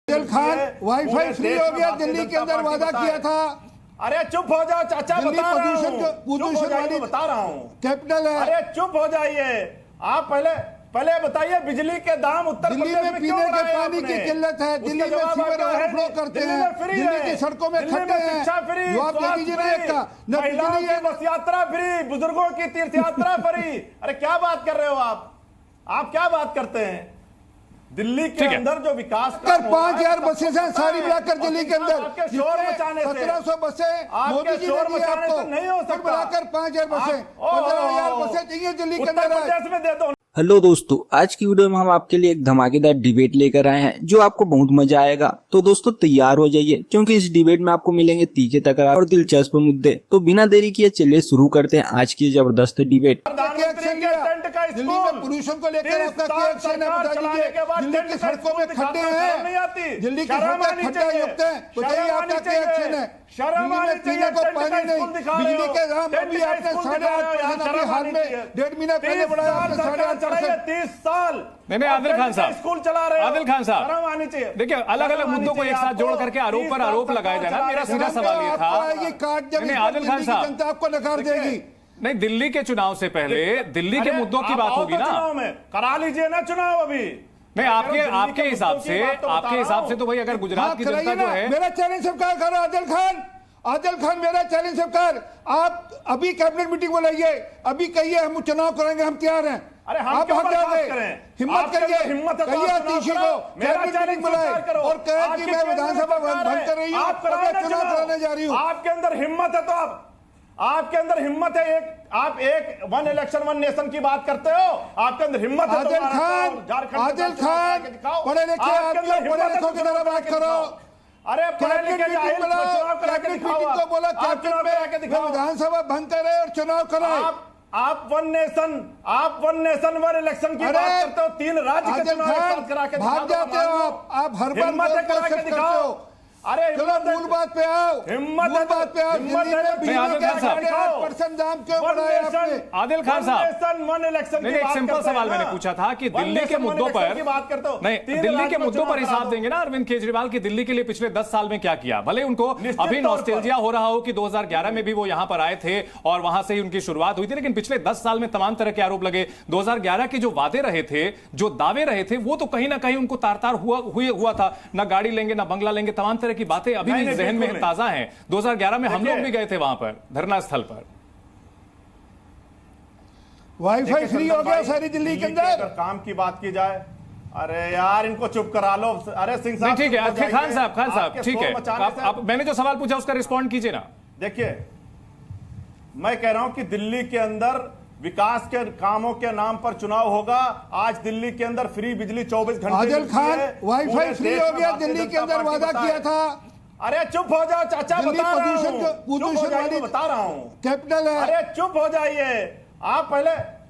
Adil Khan wifi free हो गया, दिल्ली के अंदर वादा किया था। अरे चुप हो जाओ चाचा, बता रहा हूँ, बता रहा हूँ कैपिटल है। अरे चुप हो जाइए आप। पहले बताइए बिजली के दाम उत्तर दिल्ली में पीने के पानी की किल्लत है, दिल्ली में सीवर ओवरफ्लो करते हैं, दिल्ली की सड़कों में खड्डे हैं। जवाब दे दीजिए ना एक का। महिलाओं की बस यात्रा फ्री, बुजुर्गों की तीर्थ यात्रा फ्री। अरे क्या बात कर रहे हो आप क्या बात करते हैं? दिल्ली के अंदर जो विकास कर 5000 बसें हैं सारी मिलाकर दिल्ली के अंदर। आपके शोर मचाने से 1700 बसें मोदी जी ने दी आपको, नहीं हो सकता। मिलाकर 5000 बसें 15000 बसें चाहिए दिल्ली के अंदर। प्रदेश में दे दो। हेलो दोस्तों, आज की वीडियो में हम आपके लिए एक धमाकेदार डिबेट लेकर आए हैं जो आपको बहुत मजा आएगा। तो दोस्तों तैयार हो जाइए, क्योंकि इस डिबेट में आपको मिलेंगे तीखे तकरार और दिलचस्प मुद्दे। तो बिना देरी किए चलिए शुरू करते हैं आज की जबरदस्त डिबेट। दिल्ली में पोल्यूशन को लेकर आपका क्या एक्शन है बता दीजिए। दिल्ली की सड़कों में खड्डे हैं, दिल्ली की सड़कें खड्डे युक्त हैं, बताइए आपका क्या एक्शन है? दिल्ली में पीने को पानी नहीं, बिजली के दाम अभी आपने 8.5% अभी हाल में 1.5 महीना पहले बढ़ाया आपने 8.5%। 30 साल नहीं आदिल खान साहब, स्कूल चला रहे हो। आदिल खान साहब आनी चाहिए। देखिए अलग अलग मुद्दों को एक साथ जोड़ करके आरोप पर आरोप लगाया जाना, मेरा सीधा सवाल ये था। आदिल खान साहब, जनता आपको नकार देगी। नहीं, दिल्ली के चुनाव से पहले दिल्ली के मुद्दों की बात होगी ना। चुनाव में करा लीजिए ना चुनाव अभी। नहीं आपके हिसाब से तो भाई अगर गुजरात की जनता जो है। मेरा चैलेंज स्वीकार करो आदिल खान मेरा चैलेंज स्वीकार। आप अभी कैबिनेट मीटिंग बुलाइए, अभी कहिए हम चुनाव कराएंगे, हम तैयार हैं। अरे आप हक जाओगे, हिम्मत करिए, कहिए आतिशी को कैबिनेट मीटिंग बुलाए और कहे कि मैं विधानसभा बंद कर रही हूँ, चुनाव कराने जा रही हूँ। आपके अंदर हिम्मत है तो आपके अंदर हिम्मत है। आप एक वन इलेक्शन वन नेशन की बात करते हो, आपके अंदर हिम्मत है। आदिल खान पढ़े लिखे आदमी, पढ़े लिखों की तरह बात करो। अरे पढ़े लिखे को बोला कैबिनेट में विधानसभा भंग करे और चुनाव कराए। आप वन नेशन वन इलेक्शन की बात करते हो। 3 राज्य के चुनाव करा के भाग जाते हो आप हर बार करा के दिखाओ। अरे चलो मूल बात पे आओ, हिम्मत पे आओ। दाम क्यों बढ़ाए आपने? आदिल खान साहब, वन इलेक्शन एक सिंपल सवाल मैंने पूछा था कि दिल्ली के मुद्दों पर बात करते हो। नहीं, दिल्ली के मुद्दों पर हिसाब देंगे ना अरविंद केजरीवाल की दिल्ली के लिए पिछले 10 साल में क्या किया। भले उनको अभी नॉस्टैल्जिया हो रहा हो कि 2011 में भी वो यहां पर आए थे और वहां से ही उनकी शुरुआत हुई थी, लेकिन पिछले 10 साल में तमाम तरह के आरोप लगे। 2011 के जो वादे रहे थे, जो दावे रहे थे, वो तो कहीं ना कहीं उनको तार-तार हुआ था। ना गाड़ी लेंगे, ना बंगला लेंगे, तमाम तरह की बातें अभी भी जहन में ताजा हैं। 2011 में हम लोग भी गए थे वहां पर धरना स्थल पर। वाईफाई फ्री हो गया सारी दिल्ली के अंदर। अगर काम की बात की जाए, अरे यार इनको चुप करा लो। अरे सिंह साहब ठीक है, खान साहब ठीक है, आप मैंने जो सवाल पूछा उसका रिस्पॉन्ड कीजिए ना। देखिए मैं कह रहा हूं कि दिल्ली के अंदर विकास के कामों के नाम पर चुनाव होगा। आज दिल्ली के अंदर फ्री बिजली 24 घंटे। आदिल खान वाईफाई फ्री हो गया, दिल्ली के अंदर वादा किया था। अरे चुप हो जाओ चाचा, बता रहा हूँ, बता रहा हूँ कैपिटल है। अरे चुप हो जाइए आप।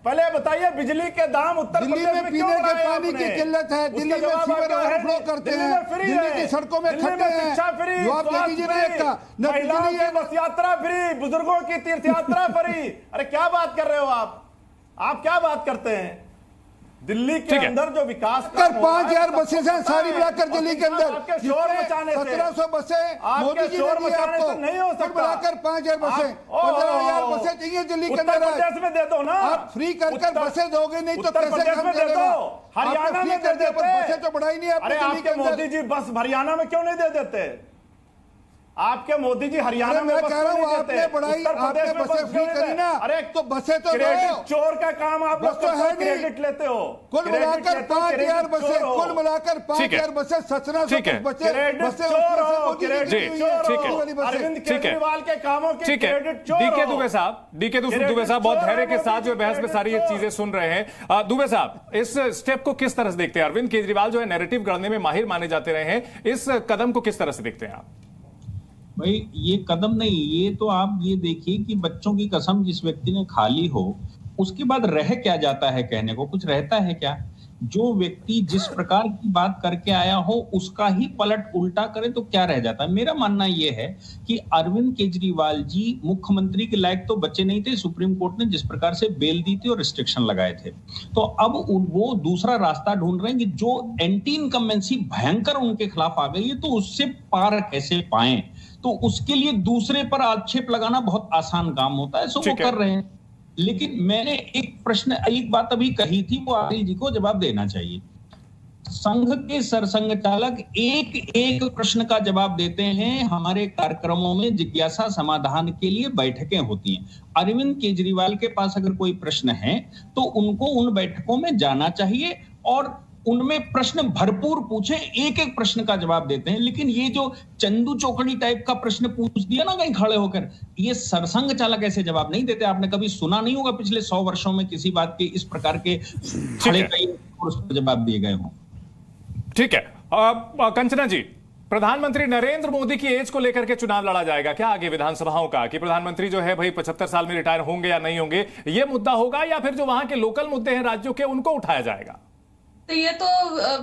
पहले बताइए बिजली के दाम उत्तर दिल्ली में पीने के पानी की किल्लत है, दिल्ली में सीवर ओवरफ्लो करते हैं, दिल्ली की सड़कों में खड्डे हैं। जवाब दे दीजिए ना एक का। महिलाओं की बस यात्रा फ्री, बुजुर्गों की तीर्थ यात्रा फ्री। अरे क्या बात कर रहे हो आप क्या बात करते हैं? दिल्ली के अंदर जो विकास कर 5000 बसें हैं सारी मिलाकर दिल्ली के अंदर। आपके शोर मचाने से 1700 बसें मोदी जी ने दी आपको, नहीं हो सकता। मिलाकर 5000 बसें 15000 बसें चाहिए दिल्ली के अंदर। प्रदेश में दे दो ना। आप फ्री कर बसें दोगे नहीं तो कैसे काम दे चलेगा? दो। हरियाणा में दे देते, बसें तो बढ़ाई नहीं आपने दिल्ली के अंदर। मोदी जी बस हरियाणा में क्यों नहीं दे देते? आपके मोदी जी हरियाणा में मैं कह रहा हूँ आपने बढ़ाई, आपने बसें फ्री करी ना। अरे तो बसें तो क्रेडिट चोर का काम आप लोग तो है क्रेडिट लेते हो। कुल मिलाकर 5000 बसें, कुल मिलाकर 5000 बसें 1700 बसें। अरविंद केजरीवाल के कामों के क्रेडिट चोर। डीके दुबे साहब बहुत धैर्य के साथ जो बहस में सारी ये चीजें सुन रहे हैं। दुबे साहब इस स्टेप को किस तरह से देखते हैं? अरविंद केजरीवाल जो है नैरेटिव गढ़ने में माहिर माने जाते रहे हैं, इस कदम को किस तरह से देखते हैं आप? भाई ये कदम नहीं, ये तो आप ये देखिए कि बच्चों की कसम जिस व्यक्ति ने खा ली हो उसके बाद रह क्या जाता है? कहने को कुछ रहता है क्या? जो व्यक्ति जिस प्रकार की बात करके आया हो उसका ही पलट उल्टा करे तो क्या रह जाता है। मेरा मानना यह है कि अरविंद केजरीवाल जी मुख्यमंत्री के लायक तो बच्चे नहीं थे। सुप्रीम कोर्ट ने जिस प्रकार से बेल दी थी और रिस्ट्रिक्शन लगाए थे, तो अब वो दूसरा रास्ता ढूंढ रहे हैं कि जो एंटी इनकम्बेंसी भयंकर उनके खिलाफ आ गई है तो उससे पार कैसे पाएं। तो उसके लिए दूसरे पर आक्षेप लगाना बहुत आसान काम होता है, सो वो कर रहे हैं। लेकिन मैंने एक बात अभी कही थी, वो आदिल जी को जवाब देना चाहिए। संघ के सरसंघ चालक एक प्रश्न का जवाब देते हैं। हमारे कार्यक्रमों में जिज्ञासा समाधान के लिए बैठकें होती हैं। अरविंद केजरीवाल के पास अगर कोई प्रश्न है तो उनको उन बैठकों में जाना चाहिए और उनमें प्रश्न भरपूर पूछे, एक प्रश्न का जवाब देते हैं। लेकिन ये जो चंदू चौकड़ी टाइप का प्रश्न पूछ दिया ना कहीं खड़े होकर, ये सरसंघ चालक ऐसे जवाब नहीं देते। आपने कभी सुना नहीं होगा पिछले 100 वर्षों में किसी बात के इस प्रकार के खड़े कई जवाब दिए गए हों। ठीक है। कंचना जी, प्रधानमंत्री नरेंद्र मोदी की एज को लेकर के चुनाव लड़ा जाएगा क्या आगे विधानसभाओं का, कि प्रधानमंत्री जो है भाई 75 साल में रिटायर होंगे या नहीं होंगे, ये मुद्दा होगा, या फिर जो वहां के लोकल मुद्दे हैं राज्यों के उनको उठाया जाएगा? तो ये तो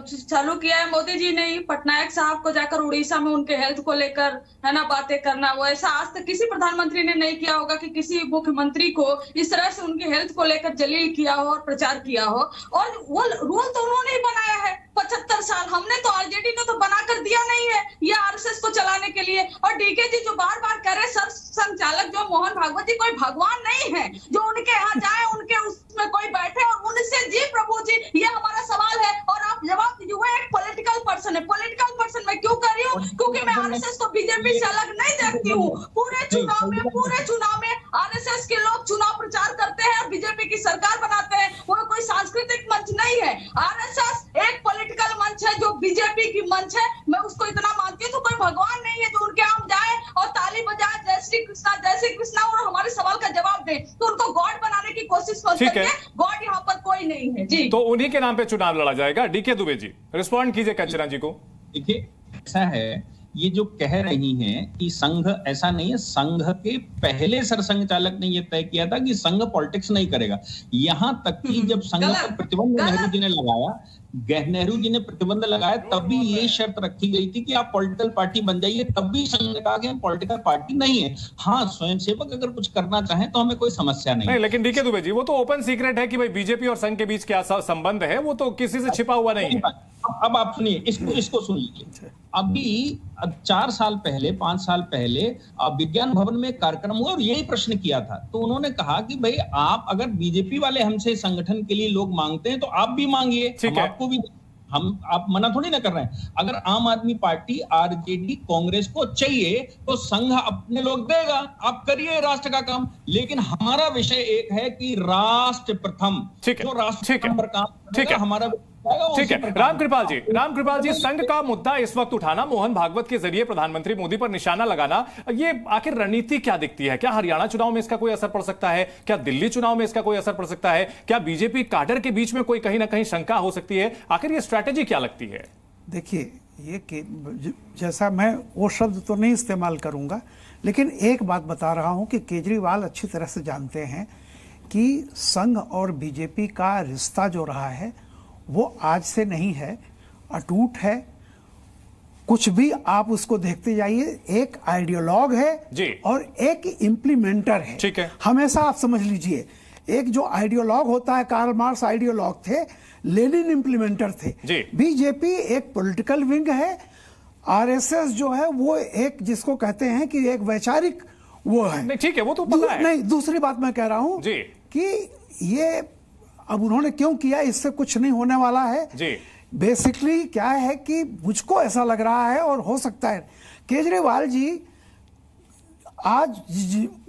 चालू किया है मोदी जी ने ही, पटनायक साहब को जाकर उड़ीसा में उनके हेल्थ को लेकर है ना बातें करना। वो ऐसा आज तक किसी प्रधानमंत्री ने नहीं किया होगा कि किसी मुख्यमंत्री को इस तरह से उनके हेल्थ को लेकर जलील किया हो और प्रचार किया हो। और वो रूल तो उन्होंने ही बनाया है 75 साल। हमने तो आरजेडी ने तो बनाकर दिया नहीं है ये आरएसएस को चलाने के लिए। और डीके जी जो बार बार कह रहे सर संचालक जो मोहन भागवत जी कोई भगवान नहीं है जो उनके यहाँ जाए उनके उसमें कोई बैठे और उनसे जी प्रभु जी ये हमारा सवाल है। और आप जवाब दीजिए, वो एक पॉलिटिकल पर्सन है। पॉलिटिकल पर्सन मैं क्यों कर रही हूँ, क्योंकि मैं आरएसएस को बीजेपी से अलग नहीं देखती हूँ। पूरे चुनाव में आरएसएस के लोग चुनाव प्रचार करते हैं और बीजेपी की सरकार बनाते हैं। वो कोई सांस्कृतिक मंच नहीं है। आरएसएस एक पॉलिटिकल मंच है जो बीजेपी की मंच है। मैं उसको इतना मानती हूँ। तो कोई भगवान नहीं है जो उनके हम जाए और ताली बजाए जय श्री कृष्णा और हमारे सवाल का जवाब दे। तो उनको गॉड बनाने की कोशिश करते हैं। गॉड यहाँ पर कोई नहीं है जी। तो उन्हीं के नाम पे चुनाव लड़ा जाएगा। डीके दुबे जी रिस्पॉन्ड कीजिए कंचना जी को। देखिए ऐसा है, ये जो कह रही हैं कि संघ, ऐसा नहीं है। संघ के पहले सरसंघ चालक ने यह तय किया था कि संघ पॉलिटिक्स नहीं करेगा। यहां तक कि जब संघ पर प्रतिबंध नेहरू जी ने प्रतिबंध लगाया तब भी ये शर्त रखी गई थी कि आप पॉलिटिकल पार्टी बन जाइए। तब भी संघ ने कहा कि हम पॉलिटिकल पार्टी नहीं है। हाँ, स्वयंसेवक अगर कुछ करना चाहें तो हमें कोई समस्या नहीं। लेकिन डीके दुबे जी, वो तो ओपन सीक्रेट है कि भाई बीजेपी और संघ के बीच क्या संबंध है, वो तो किसी से छिपा हुआ नहीं है। अब आप सुनिए, इसको सुन लीजिए। अभी 4 साल पहले 5 साल पहले विज्ञान भवन में कार्यक्रम हुआ और यही प्रश्न किया था। तो उन्होंने कहा कि भाई आप अगर बीजेपी वाले हमसे संगठन के लिए लोग मांगते हैं तो आप भी मांगिए, हम आपको भी, आप मना थोड़ी ना कर रहे हैं। अगर आम आदमी पार्टी आरजेडी कांग्रेस को चाहिए तो संघ अपने लोग देगा, आप करिए राष्ट्र का काम। लेकिन हमारा विषय एक है कि राष्ट्र प्रथम, जो राष्ट्र पर काम हमारा। ठीक है। रामकृपाल जी, संघ का मुद्दा इस वक्त उठाना, मोहन भागवत के जरिए प्रधानमंत्री मोदी पर निशाना लगाना, ये आखिर रणनीति क्या दिखती है? क्या हरियाणा चुनाव में इसका कोई असर पड़ सकता है? क्या दिल्ली चुनाव में इसका कोई असर पड़ सकता है? क्या बीजेपी काडर के बीच में कोई कहीं ना कहीं शंका हो सकती है? आखिर ये स्ट्रैटेजी क्या लगती है? देखिए, ये जैसा मैं वो शब्द तो नहीं इस्तेमाल करूंगा, लेकिन एक बात बता रहा हूं कि केजरीवाल अच्छी तरह से जानते हैं कि संघ और बीजेपी का रिश्ता जो रहा है वो आज से नहीं है, अटूट है। कुछ भी आप उसको देखते जाइए, एक आइडियोलॉग है जी और एक इम्प्लीमेंटर है। ठीक है, हमेशा आप समझ लीजिए, एक जो आइडियोलॉग होता है, कार्ल मार्क्स आइडियोलॉग थे, लेनिन इम्प्लीमेंटर थे। बीजेपी एक पॉलिटिकल विंग है, आरएसएस जो है वो एक जिसको कहते हैं कि एक वैचारिक वो है। ठीक है, वो तो पता है। नहीं, दूसरी बात मैं कह रहा हूं कि ये अब उन्होंने क्यों किया, इससे कुछ नहीं होने वाला है जी। बेसिकली क्या है कि मुझको ऐसा लग रहा है, और हो सकता है केजरीवाल जी आज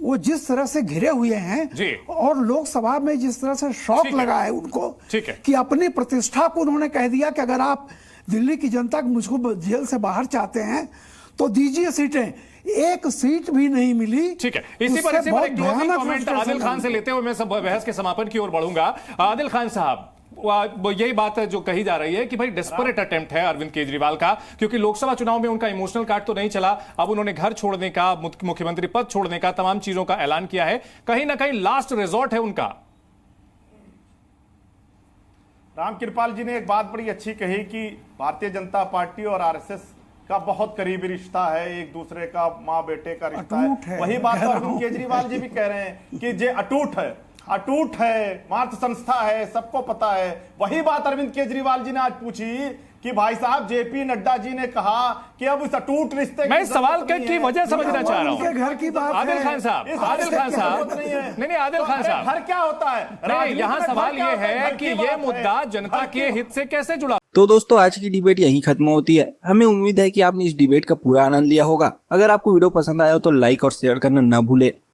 वो जिस तरह से घिरे हुए हैं जी, और लोकसभा में जिस तरह से शॉक लगा है उनको कि अपनी प्रतिष्ठा को उन्होंने कह दिया कि अगर आप दिल्ली की जनता मुझको जेल से बाहर चाहते हैं तो दीजिए सीटें। एक सीट भी नहीं मिली। ठीक है, इसी पर एक क्लोजिंग कमेंट आदिल खान से लेते हुए मैं सब बहस के समापन की ओर बढ़ूंगा। आदिल खान साहब, यही बात है जो कही जा रही है कि भाई डेस्परेट अटेम्प्ट है अरविंद केजरीवाल का, क्योंकि लोकसभा चुनाव में उनका इमोशनल कार्ड तो नहीं चला। अब उन्होंने घर छोड़ने का, मुख्यमंत्री पद छोड़ने का, तमाम चीजों का ऐलान किया है। कहीं ना कहीं लास्ट रिजॉर्ट है उनका। राम कृपाल जी ने एक बात बड़ी अच्छी कही कि भारतीय जनता पार्टी और आरएसएस का बहुत करीबी रिश्ता है, एक दूसरे का माँ बेटे का रिश्ता है। वही बात तो अरविंद केजरीवाल जी भी कह रहे हैं कि ये अटूट है, मातृ संस्था है, सबको पता है। वही बात अरविंद केजरीवाल जी ने आज पूछी कि भाई साहब जेपी नड्डा जी ने कहा कि अब उस अटूट रिश्ते मैं सवाल की वजह समझना चाह रहा हूं। घर की बात आदिल खान साहब नहीं आदिल खान साहब, घर क्या होता है? नहीं, यहाँ सवाल ये है कि ये मुद्दा जनता के हित से कैसे जुड़ा। तो दोस्तों आज की डिबेट यहीं खत्म होती है। हमें उम्मीद है कि आपने इस डिबेट का पूरा आनंद लिया होगा। अगर आपको वीडियो पसंद आया हो तो लाइक और शेयर करना ना भूले।